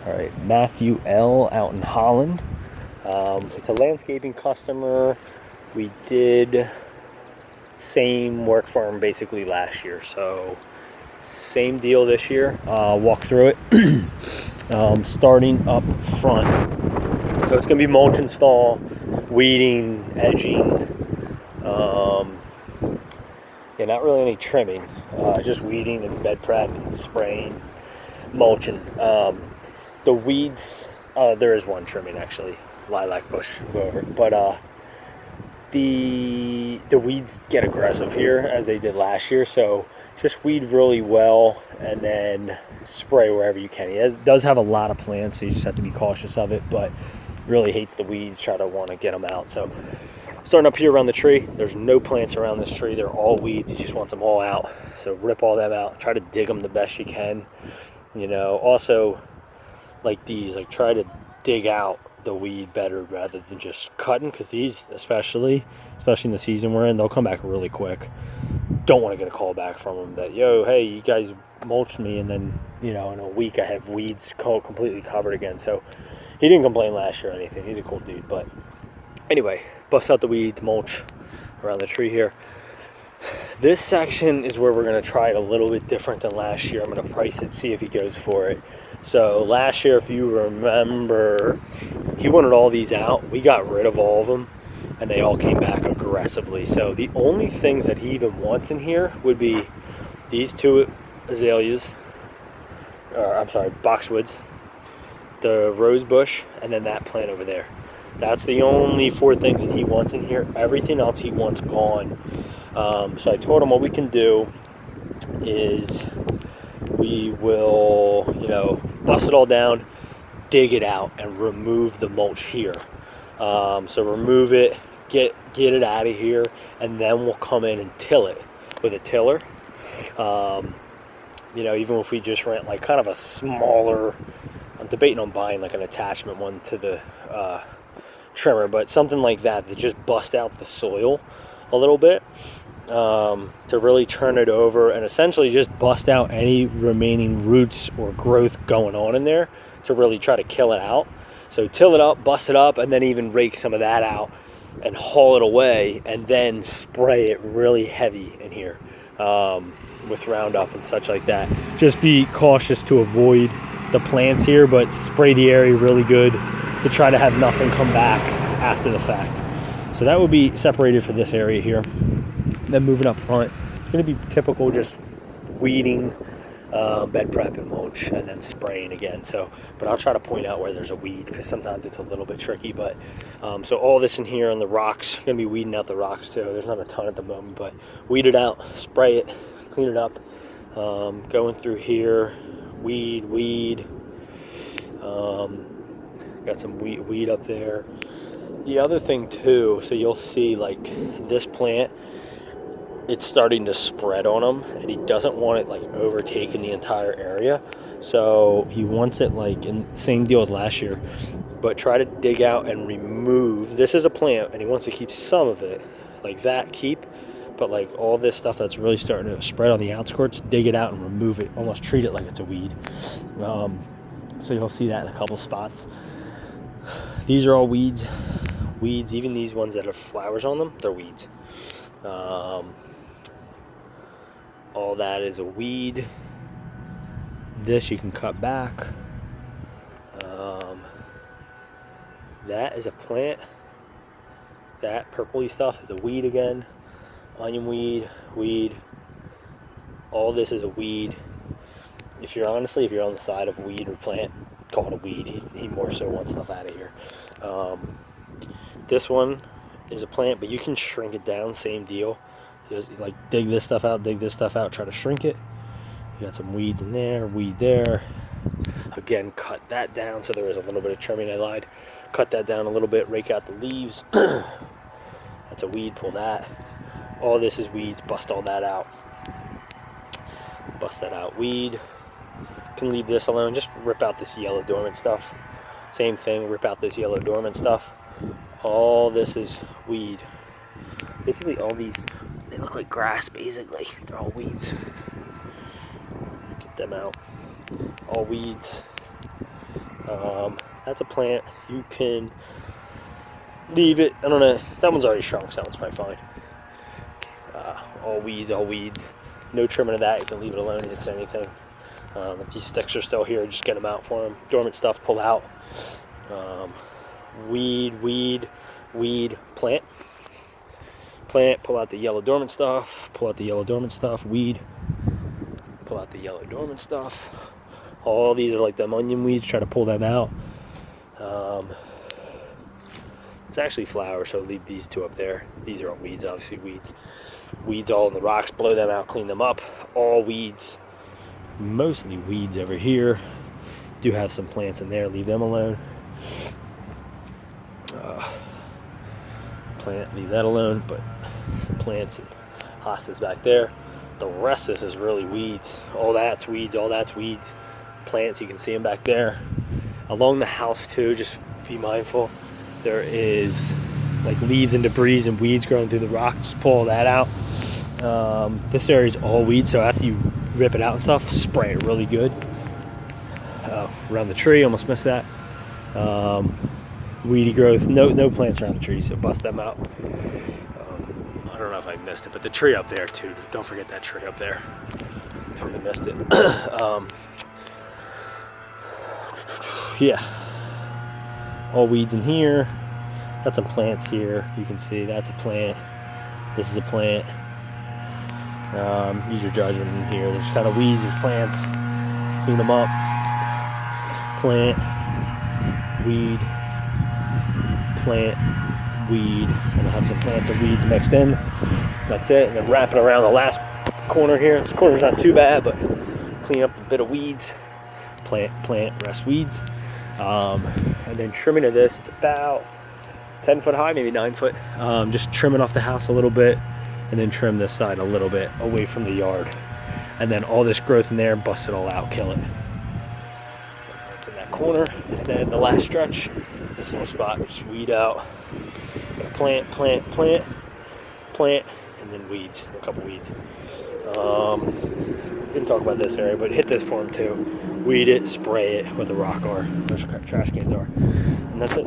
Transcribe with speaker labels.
Speaker 1: All right, Matthew L. out in Holland. It's a landscaping customer. We did same work for him basically last year, so same deal this year. Walk through it. Starting up front. So it's going to be mulch install, weeding, edging. Yeah, not really any trimming. Just weeding and bed prep and spraying, mulching. The weeds, there is one trimming actually, lilac bush, go over. But the weeds get aggressive here as they did last year, so just weed really well and then spray wherever you can. It does have a lot of plants, so you just have to be cautious of it, but really hates the weeds, try to want to get them out. So starting up here around the tree, there's no plants around this tree, they're all weeds. You just want them all out, so rip all them out, try to dig them the best you can. Also like these, like try to dig out the weed better rather than just cutting, because these especially in the season we're in, they'll come back really quick. Don't want to get a call back from them that, yo, hey, you guys mulched me, and then in a week I have weeds completely covered again. So he didn't complain last year or anything. He's a cool dude. But anyway, bust out the weeds, mulch around the tree here. This section is where we're going to try it a little bit different than last year. I'm going to price it, see if he goes for it. So last year, if you remember, he wanted all these out. We got rid of all of them, and they all came back aggressively. So the only things that he even wants in here would be these two azaleas, boxwoods, the rose bush, and then that plant over there. That's the only 4 things that he wants in here. Everything else he wants gone. So I told him what we can do is we will, bust it all down, dig it out, and remove the mulch here. So remove it, get it out of here, and then we'll come in and till it with a tiller. Even if we just rent like kind of a smaller, I'm debating on buying like an attachment one to the trimmer, but something like that just bust out the soil a little bit, to really turn it over and essentially just bust out any remaining roots or growth going on in there to really try to kill it out. So till it up, bust it up, and then even rake some of that out and haul it away, and then spray it really heavy in here with Roundup and such like that. Just be cautious to avoid the plants here, but spray the area really good to try to have nothing come back after the fact. So that would be separated for this area here. Then moving up front, it's going to be typical just weeding, bed prep and mulch, and then spraying again. But I'll try to point out where there's a weed, because sometimes it's a little bit tricky. But so all this in here on the rocks, going to be weeding out the rocks too. There's not a ton at the moment, but weed it out, spray it, clean it up. Going through here, weed. Got some weed up there. The other thing too, so you'll see like this plant, it's starting to spread on him, and he doesn't want it like overtaking the entire area. So he wants it like in same deal as last year, but try to dig out and remove. This is a plant, and he wants to keep some of it like that, but like all this stuff that's really starting to spread on the outskirts, dig it out and remove it. Almost treat it like it's a weed. So you'll see that in a couple spots. These are all weeds. Even these ones that have flowers on them, they're weeds. All that is a weed. This you can cut back. That is a plant. That purpley stuff is a weed again. Onion weed. All this is a weed. If you're on the side of weed or plant, call it a weed. He more so wants stuff out of here. This one is a plant, but you can shrink it down, same deal. Just like dig this stuff out, try to shrink it. You got some weeds in there, weed there. Again, cut that down, so there was a little bit of trimming, I lied. Cut that down a little bit, rake out the leaves. That's a weed, pull that. All this is weeds, bust all that out. Bust that out, weed. Can leave this alone, just rip out this yellow dormant stuff. Same thing, rip out this yellow dormant stuff. All this is weed. Basically all these, they look like grass basically. They're all weeds. Get them out. All weeds. That's a plant. You can leave it. I don't know. That one's already shrunk, so that one's probably fine. All weeds, all weeds. No trimming of that. You can leave it alone. You didn't say anything. If these sticks are still here, just get them out for them. Dormant stuff, pull out. Weed, plant. Plant, pull out the yellow dormant stuff. Pull out the yellow dormant stuff. Weed, pull out the yellow dormant stuff. All these are like them onion weeds. Try to pull them out. It's actually flowers, so leave these two up there. These are all weeds, obviously weeds. Weeds all in the rocks, blow them out, clean them up. All weeds, mostly weeds over here. Do have some plants in there, leave them alone. Plant, leave that alone, but some plants and hostas back there. The rest of this is really weeds. All that's weeds, all that's weeds. Plants, you can see them back there. Along the house too, just be mindful. There is like leaves and debris and weeds growing through the rock. Just pull all that out. This area is all weeds, so after you rip it out and stuff, spray it really good. Around the tree, almost missed that. Weedy growth, no plants around the tree, so bust them out. I don't know if I missed it, but the tree up there too. Don't forget that tree up there. Totally missed it. Yeah. All weeds in here. Got some plants here. You can see that's a plant. This is a plant. Use your judgment in here. There's kind of weeds, there's plants. Clean them up. Plant, weed, plant, weed. And I'll have some plants and weeds mixed in. That's it. And then wrap it around the last corner here. This corner's not too bad, but clean up a bit of weeds. Plant, rest weeds. And then trimming of this, it's about 10 foot high, maybe 9 foot. Just trimming off the house a little bit, and then trim this side a little bit away from the yard. And then all this growth in there, bust it all out, kill it. That's in that corner. And then the last stretch, this little spot, just weed out. Plant, and then weeds, a couple weeds. Didn't talk about this area, but hit this for them too. Weed it, spray it with a rock or those trash cans are. And that's it.